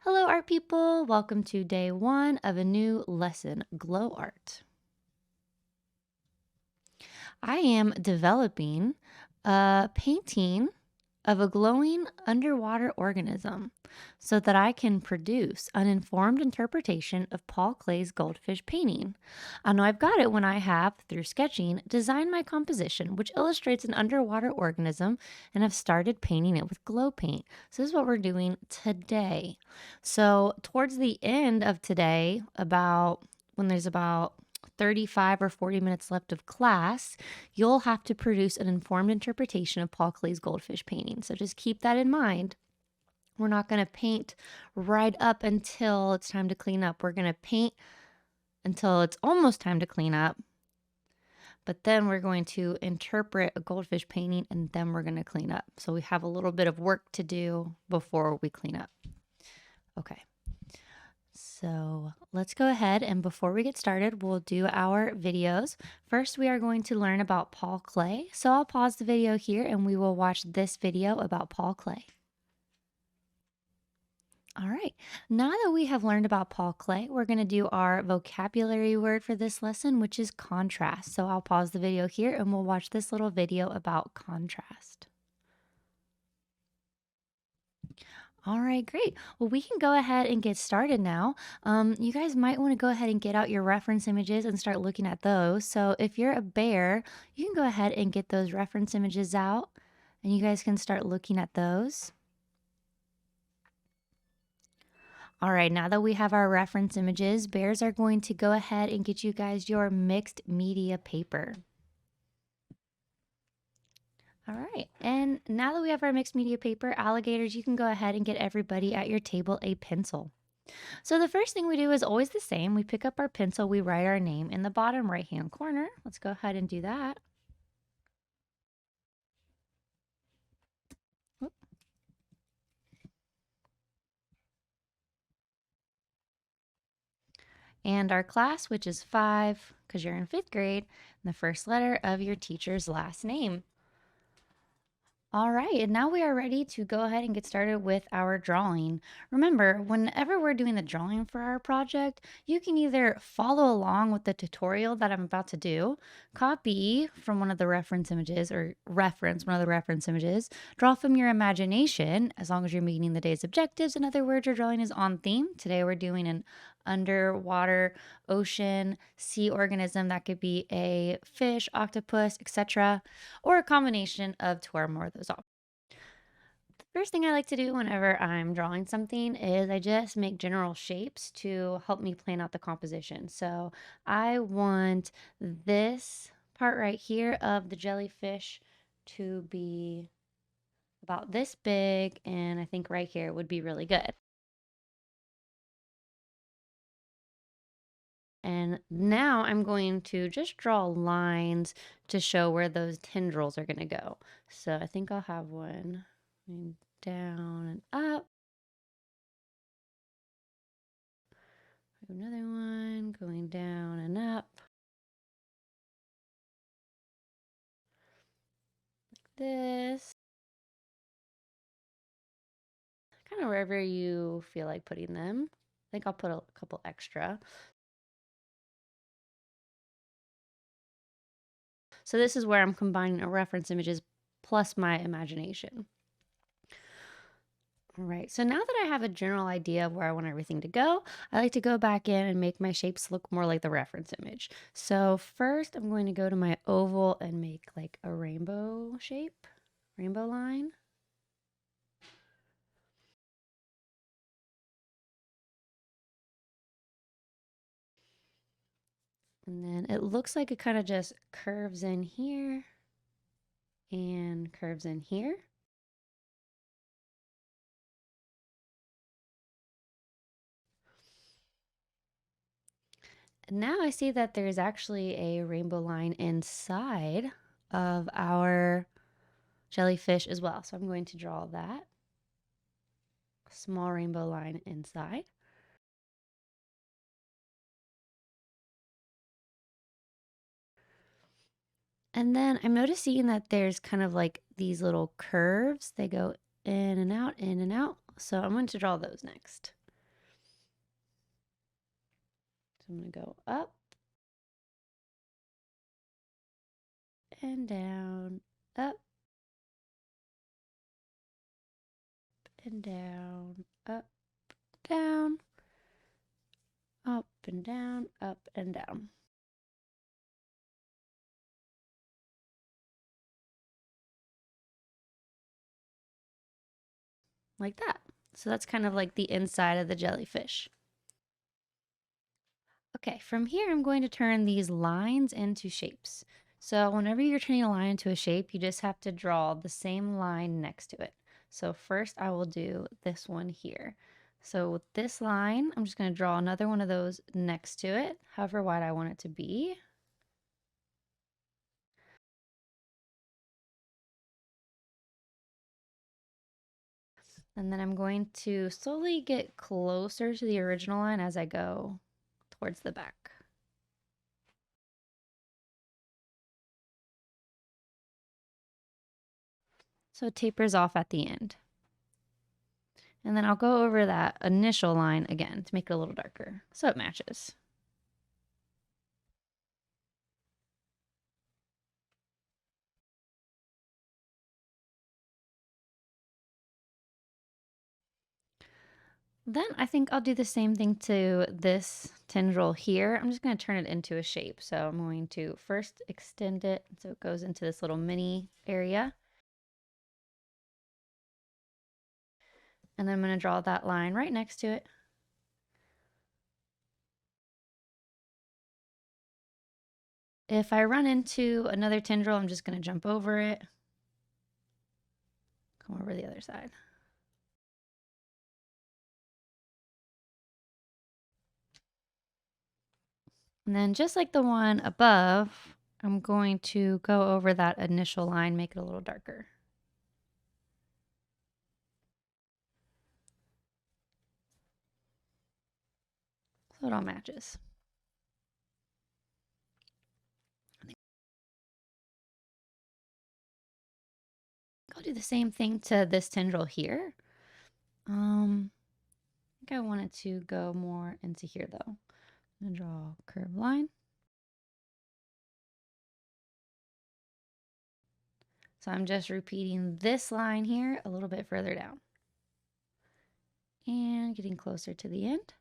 Hello, art people. Welcome to day one of a new lesson, Glow Art. I am developing a painting of a glowing underwater organism so that I can produce an informed interpretation of Paul Klee's goldfish painting. I know I've got it when I have, through sketching, designed my composition, which illustrates an underwater organism, and have started painting it with glow paint. So this is what we're doing today. So towards the end of today, when there's about 35 or 40 minutes left of class, you'll have to produce an informed interpretation of Paul Klee's goldfish painting. So just keep that in mind. We're not going to paint right up until it's time to clean up. We're going to paint until it's almost time to clean up. But then we're going to interpret a goldfish painting and then we're going to clean up. So we have a little bit of work to do before we clean up. Okay. So let's go ahead, and before we get started, we'll do our videos. First, we are going to learn about Paul Klee. So I'll pause the video here and we will watch this video about Paul Klee. All right, now that we have learned about Paul Klee, we're going to do our vocabulary word for this lesson, which is contrast. So I'll pause the video here and we'll watch this little video about contrast. All right, great. Well, we can go ahead and get started now. You guys might want to go ahead and get out your reference images and start looking at those. So if you're a bear, you can go ahead and get those reference images out and you guys can start looking at those. All right, now that we have our reference images, bears are going to go ahead and get you guys your mixed media paper. All right, and now that we have our mixed media paper, alligators, you can go ahead and get everybody at your table a pencil. So the first thing we do is always the same. We pick up our pencil, we write our name in the bottom right-hand corner. Let's go ahead and do that. Whoop. And our class, which is 5, because you're in 5th grade, and the first letter of your teacher's last name. All right, and now we are ready to go ahead and get started with our drawing. Remember, whenever we're doing the drawing for our project, you can either follow along with the tutorial that I'm about to do, copy from one of the reference images or reference one of the reference images, draw from your imagination, as long as you're meeting the day's objectives. In other words, your drawing is on theme. Today we're doing an underwater ocean sea organism. That could be a fish, octopus, etc., or a combination of two or more of those off. The first thing I like to do whenever I'm drawing something is I just make general shapes to help me plan out the composition. So I want this part right here of the jellyfish to be about this big, and I think right here would be really good. And now I'm going to just draw lines to show where those tendrils are going to go. So I think I'll have one going down and up. Another one going down and up. Like this. Kind of wherever you feel like putting them. I think I'll put a couple extra. So this is where I'm combining a reference images plus my imagination. All right, so now that I have a general idea of where I want everything to go, I like to go back in and make my shapes look more like the reference image. So first I'm going to go to my oval and make like a rainbow shape, rainbow line. And then it looks like it kind of just curves in here and curves in here. Now I see that there's actually a rainbow line inside of our jellyfish as well. So I'm going to draw that small rainbow line inside. And then I'm noticing that there's kind of like these little curves. They go in and out, in and out. So I'm going to draw those next. I'm going to go up and down, up and down, up, down, up and down, up and down. Like that. So that's kind of like the inside of the jellyfish. Okay, from here I'm going to turn these lines into shapes. So whenever you're turning a line into a shape, you just have to draw the same line next to it. So first I will do this one here. So with this line, I'm just going to draw another one of those next to it, however wide I want it to be. And then I'm going to slowly get closer to the original line as I go towards the back. So it tapers off at the end. And then I'll go over that initial line again to make it a little darker so it matches. Then I think I'll do the same thing to this tendril here. I'm just going to turn it into a shape. So I'm going to first extend it so it goes into this little mini area. And then I'm going to draw that line right next to it. If I run into another tendril, I'm just going to jump over it. Come over the other side. And then just like the one above, I'm going to go over that initial line, make it a little darker. So it all matches. I'll do the same thing to this tendril here. I think I wanted to go more into here though. I'm gonna draw a curved line. So I'm just repeating this line here a little bit further down. And getting closer to the end.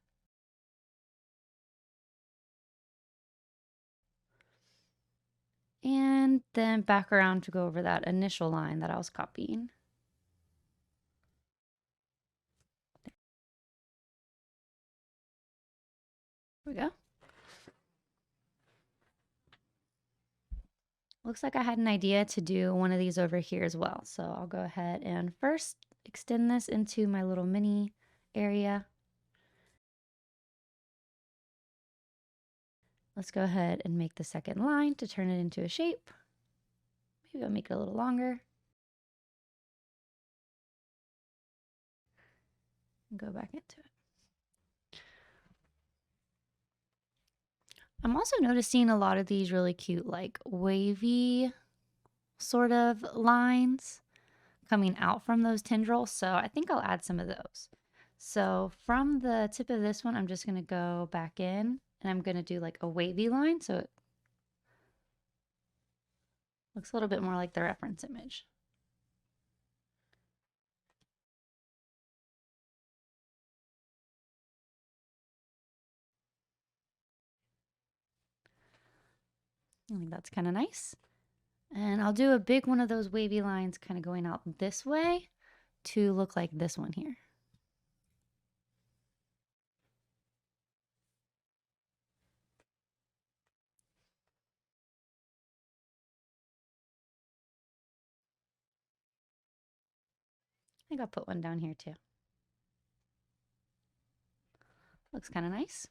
And then back around to go over that initial line that I was copying. There we go. Looks like I had an idea to do one of these over here as well. So I'll go ahead and first extend this into my little mini area. Let's go ahead and make the second line to turn it into a shape. Maybe I'll make it a little longer. And go back into it. I'm also noticing a lot of these really cute, like wavy sort of lines coming out from those tendrils. So I think I'll add some of those. So from the tip of this one, I'm just going to go back in and I'm going to do like a wavy line. So it looks a little bit more like the reference image. I think that's kind of nice. And I'll do a big one of those wavy lines kind of going out this way to look like this one here. I think I'll put one down here too. Looks kind of nice.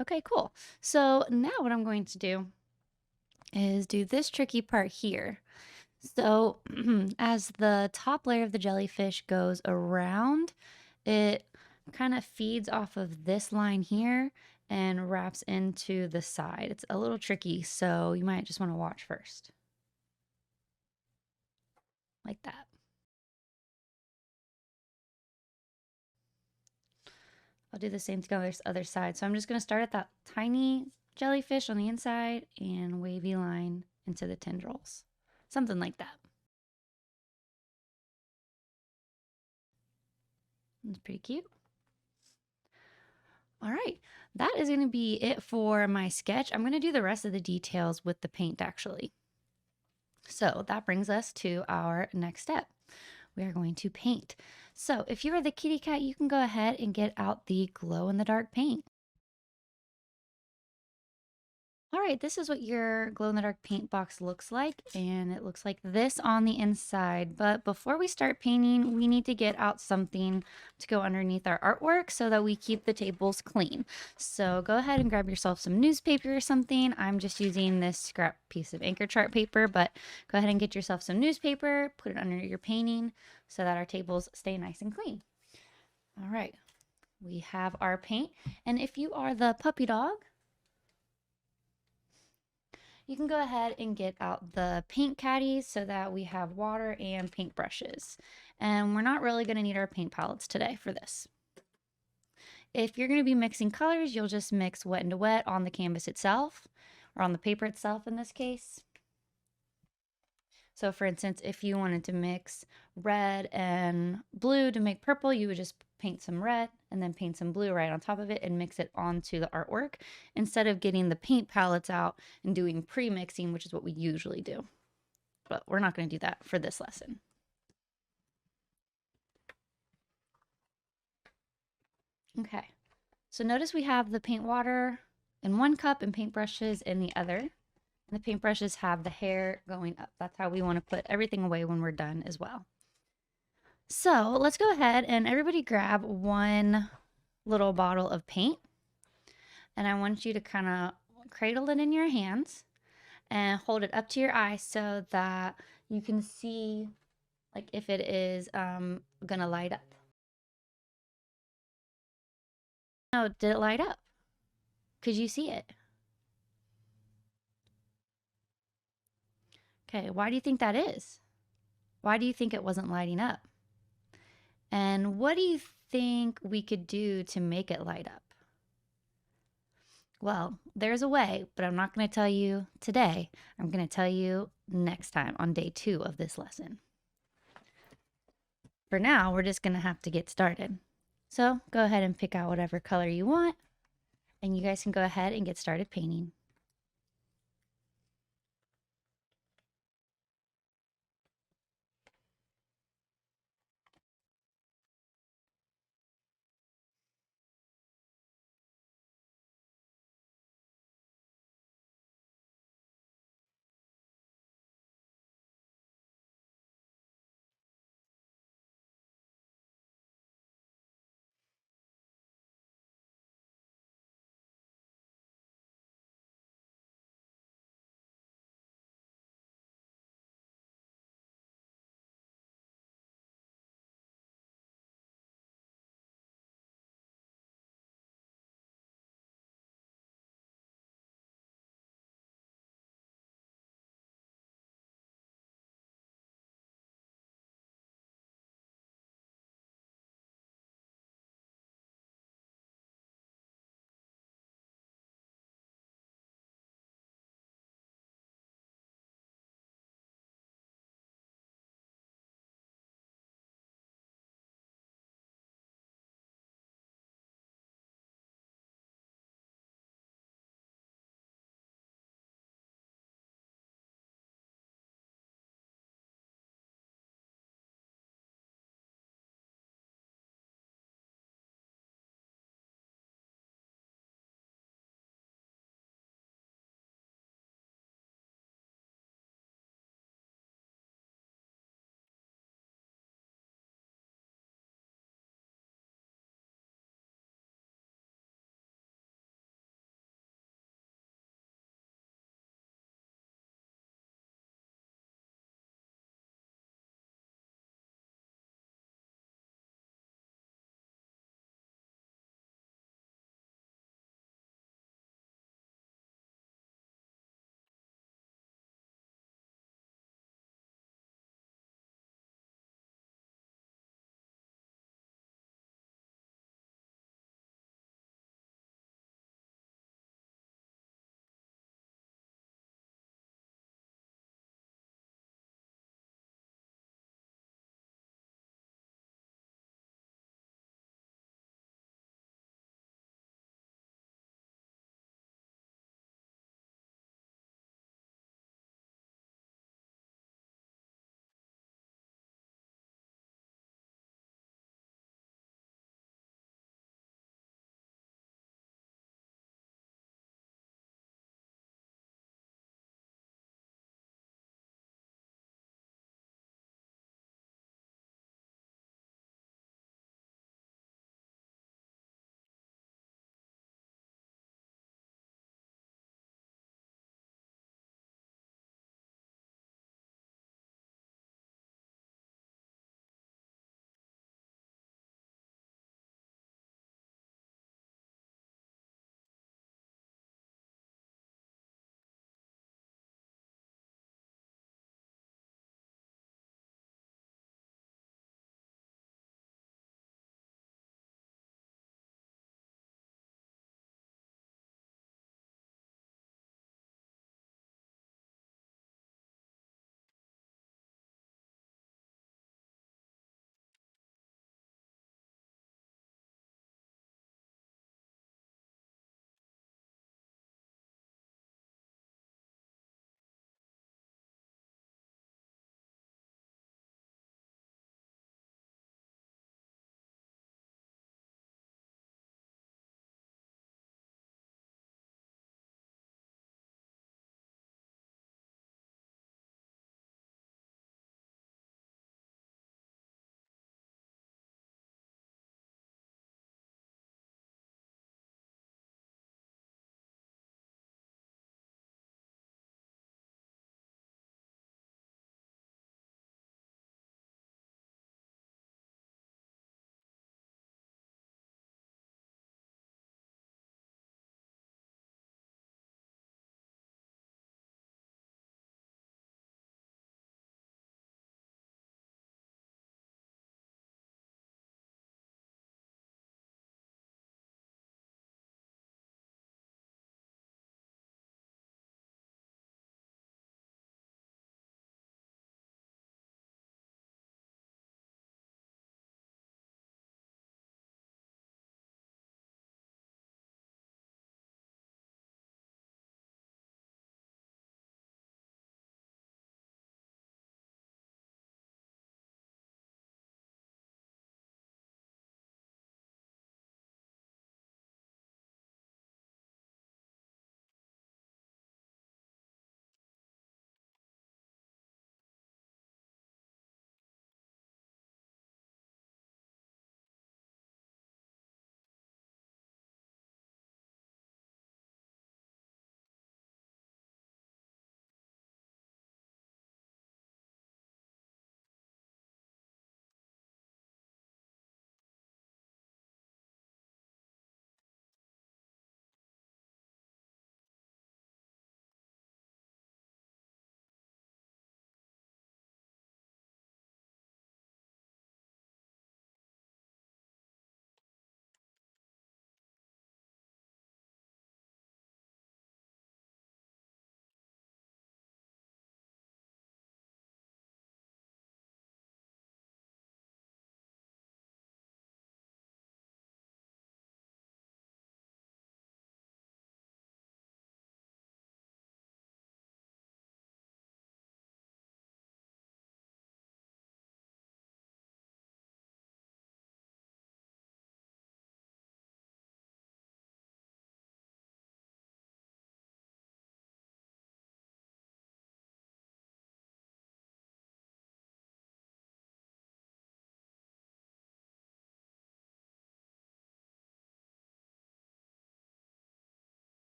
Okay, cool. So now what I'm going to do is do this tricky part here. So as the top layer of the jellyfish goes around, it kind of feeds off of this line here and wraps into the side. It's a little tricky, so you might just want to watch first. Like that. I'll do the same thing on the other side. So I'm just going to start at that tiny jellyfish on the inside and wavy line into the tendrils. Something like that. It's pretty cute. All right, that is going to be it for my sketch. I'm going to do the rest of the details with the paint actually. So that brings us to our next step. We are going to paint. So if you are the kitty cat, you can go ahead and get out the glow in the dark paint. All right, this is what your glow-in-the-dark paint box looks like, and it looks like this on the inside. But before we start painting, we need to get out something to go underneath our artwork so that we keep the tables clean. So go ahead and grab yourself some newspaper or something. I'm just using this scrap piece of anchor chart paper, but go ahead and get yourself some newspaper, put it under your painting so that our tables stay nice and clean. All right, we have our paint, and if you are the puppy dog, you can go ahead and get out the paint caddies so that we have water and paint brushes. And we're not really going to need our paint palettes today for this. If you're going to be mixing colors, you'll just mix wet into wet on the canvas itself, or on the paper itself in this case. So for instance, if you wanted to mix red and blue to make purple, you would just paint some red and then paint some blue right on top of it and mix it onto the artwork instead of getting the paint palettes out and doing pre-mixing, which is what we usually do. But we're not going to do that for this lesson. Okay, so notice we have the paint water in one cup and paintbrushes in the other. The paintbrushes have the hair going up. That's how we want to put everything away when we're done as well. So let's go ahead and everybody grab one little bottle of paint. And I want you to kind of cradle it in your hands and hold it up to your eye so that you can see like if it is gonna light up. Oh, did it light up? Could you see it? Okay, why do you think that is? Why do you think it wasn't lighting up? And what do you think we could do to make it light up? Well, there's a way, but I'm not going to tell you today. I'm going to tell you next time on day 2 of this lesson. For now, we're just going to have to get started. So go ahead and pick out whatever color you want, and you guys can go ahead and get started painting.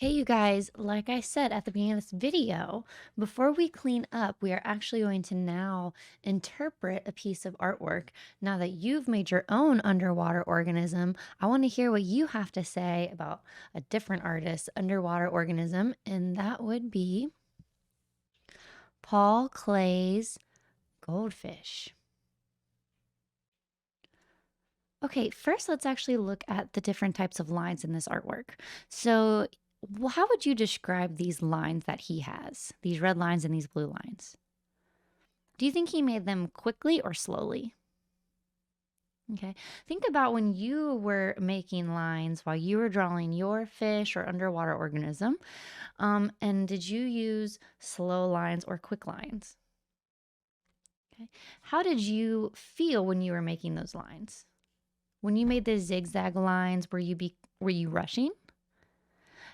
Hey, you guys, like I said at the beginning of this video, before we clean up, we are actually going to now interpret a piece of artwork. Now that you've made your own underwater organism, I want to hear what you have to say about a different artist's underwater organism, and that would be Paul Klee's goldfish. Okay, first let's actually look at the different types of lines in this artwork. So, how would you describe these lines that he has? These red lines and these blue lines. Do you think he made them quickly or slowly? Okay. Think about when you were making lines while you were drawing your fish or underwater organism. And did you use slow lines or quick lines? Okay. How did you feel when you were making those lines? When you made the zigzag lines, were you rushing?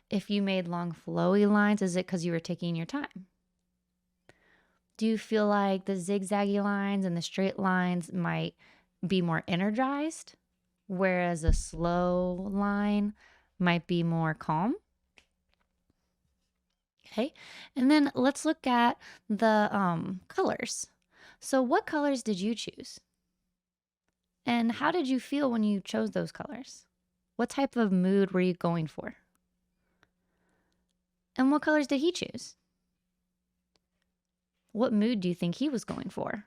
If you made long flowy lines, is it because you were taking your time? Do you feel like the zigzaggy lines and the straight lines might be more energized, whereas a slow line might be more calm? Okay, and then let's look at the colors. So what colors did you choose? And how did you feel when you chose those colors? What type of mood were you going for? And what colors did he choose? What mood do you think he was going for?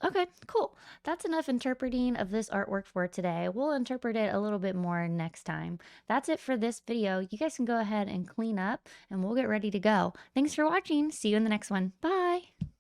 Okay, cool. That's enough interpreting of this artwork for today. We'll interpret it a little bit more next time. That's it for this video. You guys can go ahead and clean up and we'll get ready to go. Thanks for watching. See you in the next one. Bye.